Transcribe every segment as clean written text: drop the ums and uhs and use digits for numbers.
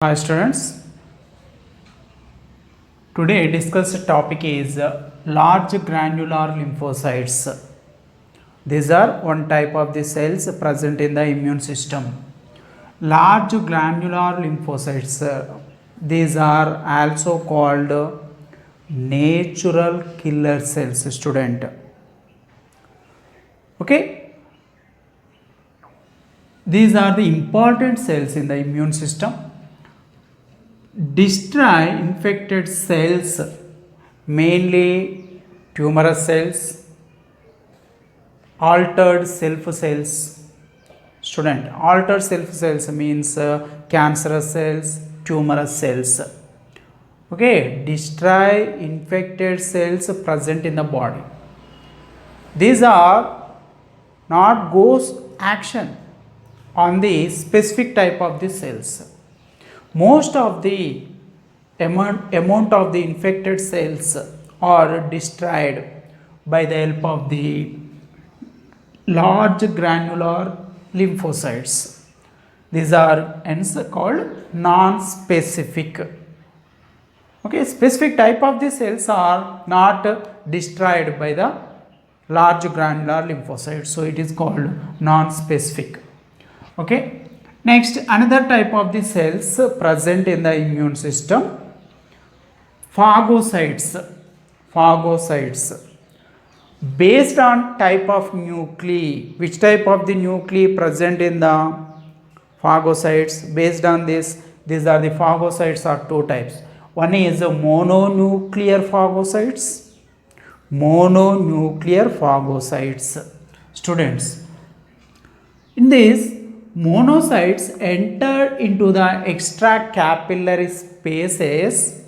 Hi students, today discussed topic is large granular lymphocytes. These are one type of the cells present in the immune system. Large granular lymphocytes, these are also called natural killer cells, student. Okay, these are the important cells in the immune system. Destroy infected cells, mainly tumorous cells, altered self cells. Student, altered self cells means cancerous cells, tumorous cells. Okay, destroy infected cells present in the body. These are not ghost action on the specific type of the cells. Most of the amount of the infected cells are destroyed by the help of the large granular lymphocytes. These are hence called non-specific. Okay, specific type of the cells are not destroyed by the large granular lymphocytes, so it is called non-specific. Okay, next another type of the cells present in the immune system, phagocytes. Phagocytes, based on type of nuclei, which type of the nuclei present in the phagocytes, based on this, these are the phagocytes are two types. One is mononuclear phagocytes. Mononuclear phagocytes. Students, in this, monocytes enter into the extracapillary spaces.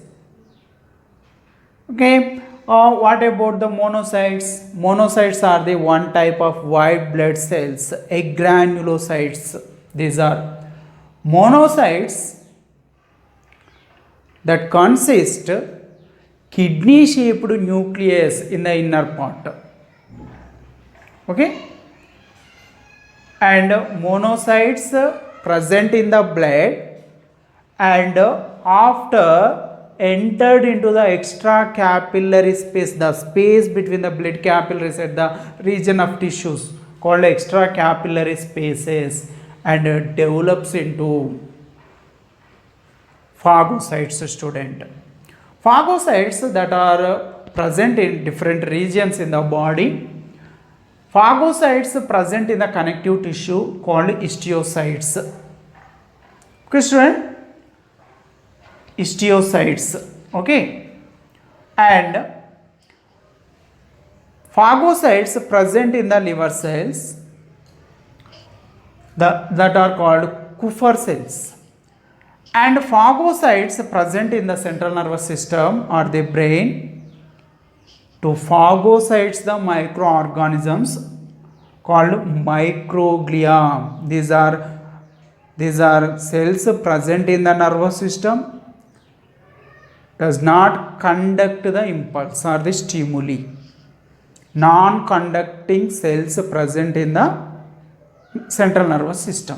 Okay, what about the monocytes? Monocytes are the one type of white blood cells, agranulocytes. These are monocytes that consist kidney shaped nucleus in the inner part. Okay, and monocytes present in the blood and after entered into the extracapillary space, the space between the blood capillaries at the region of tissues called extracapillary spaces, and develops into phagocytes. Student, phagocytes that are present in different regions in the body. Phagocytes present in the connective tissue called histiocytes. Okay, student, histiocytes. Okay, and phagocytes present in the liver cells that are called Kupffer cells, and phagocytes present in the central nervous system or the brain to phagocytes the microorganisms called microglia. These are cells present in the nervous system, does not conduct the impulse or the stimuli. Non-conducting cells present in the central nervous system.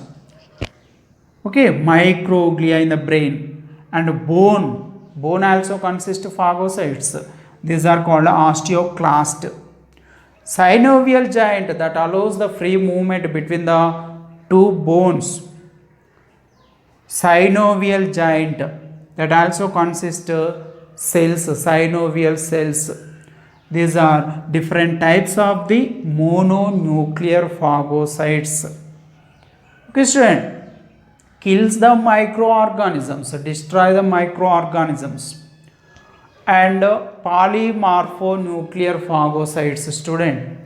Okay, microglia in the brain, and bone also consists of phagocytes. These are called osteoclast. Synovial joint that allows the free movement between the two bones. Synovial joint that also consists cells, synovial cells. These are different types of the mononuclear phagocytes. Okay, student, kills the microorganisms, destroy the microorganisms. And polymorphonuclear phagocytes. Student,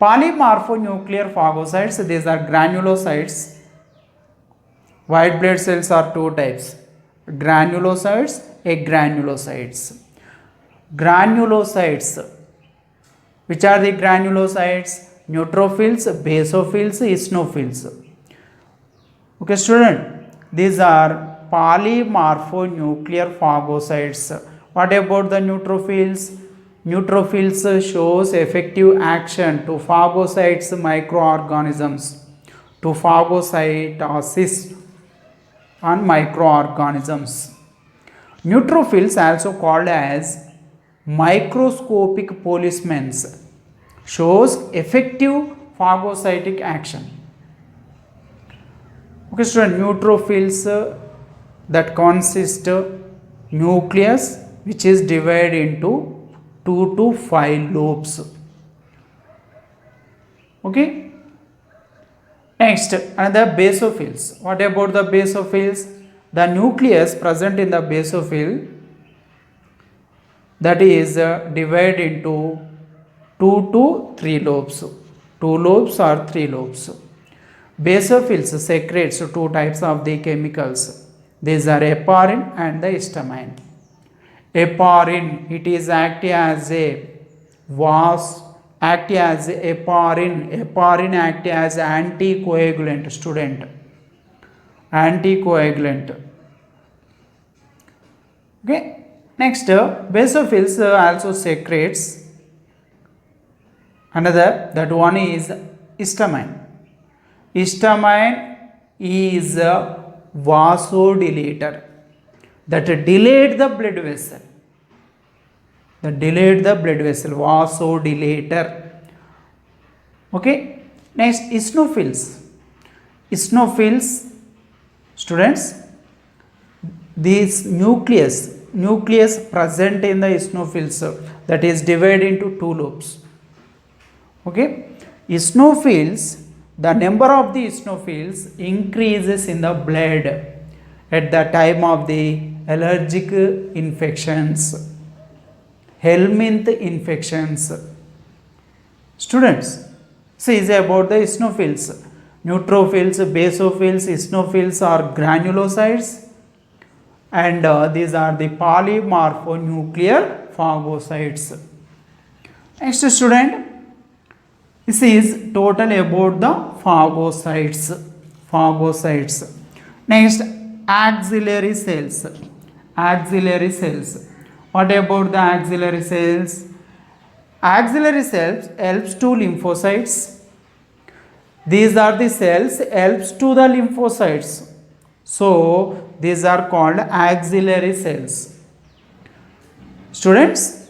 polymorphonuclear phagocytes, these are granulocytes. White blood cells are two types, granulocytes, agranulocytes. Granulocytes, which are the granulocytes? Neutrophils, basophils, eosinophils. Okay, student, these are polymorphonuclear phagocytes. What about the neutrophils? Neutrophils shows effective action to phagocytes microorganisms, to phagocytosis. on microorganisms. Neutrophils, also called as microscopic policemen, shows effective phagocytic action. Okay, student, neutrophils that consist nucleus which is divided into 2 to 5 lobes. Okay. Next, another basophils. What about the basophils? The nucleus present in the basophil, that is divided into 2 to 3 lobes. 2 lobes or 3 lobes. Basophils secretes 2 types of the chemicals. These are heparin and the histamine. Heparin, it is acting as a heparin act as anticoagulant, student. Anticoagulant. Okay. Next, basophils also secretes another, that one is histamine. Histamine is a vasodilator that delayed the blood vessel. Vasodilator. Okay. Next, eosinophils. Students, this nucleus present in the eosinophils, that is divided into 2 lobes. Okay. Eosinophils, the number of the eosinophils increases in the blood at the time of the allergic infections, Helminth infections. Students, see is about the eosinophils. Neutrophils, basophils, eosinophils are granulocytes, and these are the polymorphonuclear phagocytes. Next, student, this is total about the phagocytes. Next, axillary cells. What about the axillary cells? Axillary cells helps to lymphocytes. These are the cells helps to the lymphocytes. So these are called axillary cells. Students,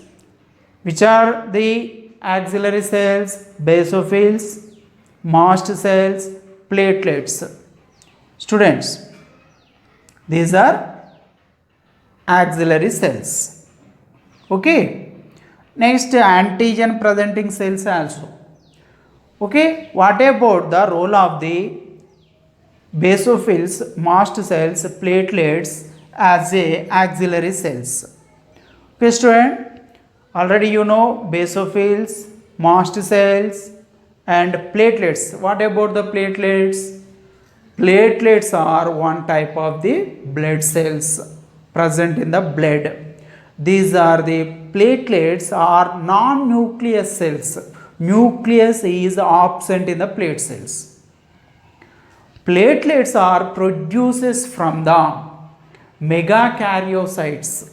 which are the axillary cells? Basophils, mast cells, platelets. Students, these are axillary cells. Okay. Next, antigen presenting cells also. Okay. What about the role of the basophils, mast cells, platelets as a auxiliary cells? Okay, student, already you know basophils, mast cells and platelets. What about the platelets? Platelets are one type of the blood cells present in the blood. These are the platelets are non-nucleus cells. Nucleus is absent in the plate cells. Platelets are produced from the megakaryocytes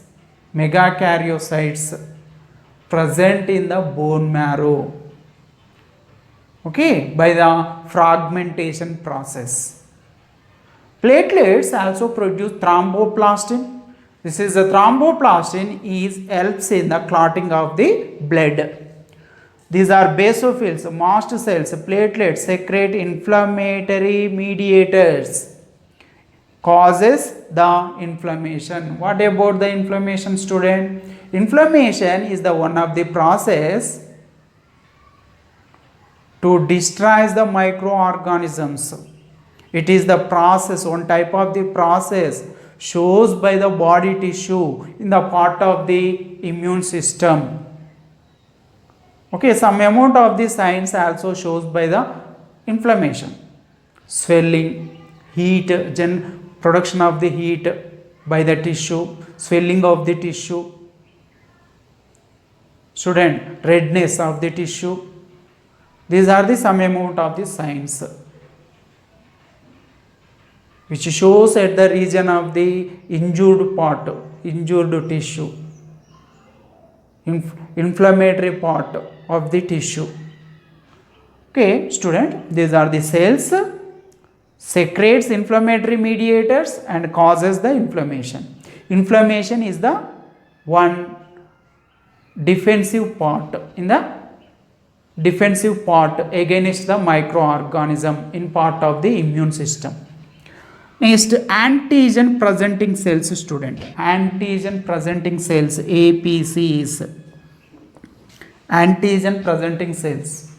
present in the bone marrow. Okay, by the fragmentation process. Platelets also produce thromboplastin. This is the thromboplastin helps in the clotting of the blood. These are basophils, mast cells, platelets secrete inflammatory mediators, causes the inflammation. What about the inflammation, student? Inflammation is the one of the process to destroy the microorganisms. It is the process, one type of the process shows by the body tissue in the part of the immune system. Okay, some amount of the signs also shows by the inflammation, swelling, heat, production of the heat by the tissue, swelling of the tissue. Student, redness of the tissue. These are the some amount of the signs which shows at the region of the injured part, injured tissue, inflammatory part of the tissue. Okay, student, these are the cells. secretes inflammatory mediators and causes the inflammation. Inflammation is the one defensive part in the defensive part against the microorganism in part of the immune system. Next, antigen presenting cells, student. Antigen presenting cells, APCs. Antigen presenting cells.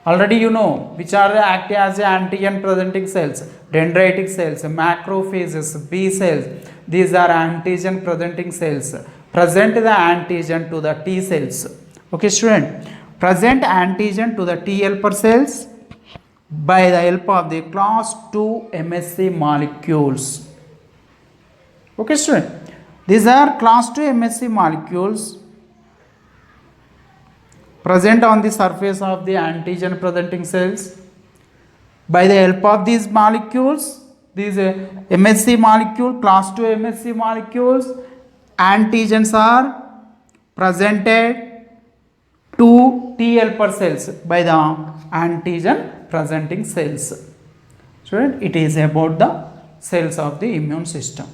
Already you know which are act as antigen presenting cells. Dendritic cells, macrophages, B cells. These are antigen presenting cells. Present the antigen to the T cells. Okay, student. Present antigen to the T helper cells by the help of the class 2 MSC molecules. Okay, student. These are class 2 MSC molecules present on the surface of the antigen presenting cells. By the help of these molecules, these MSC molecule, class 2 MSC molecules, antigens are presented to T helper cells by the antigen presenting cells. Student, it is about the cells of the immune system.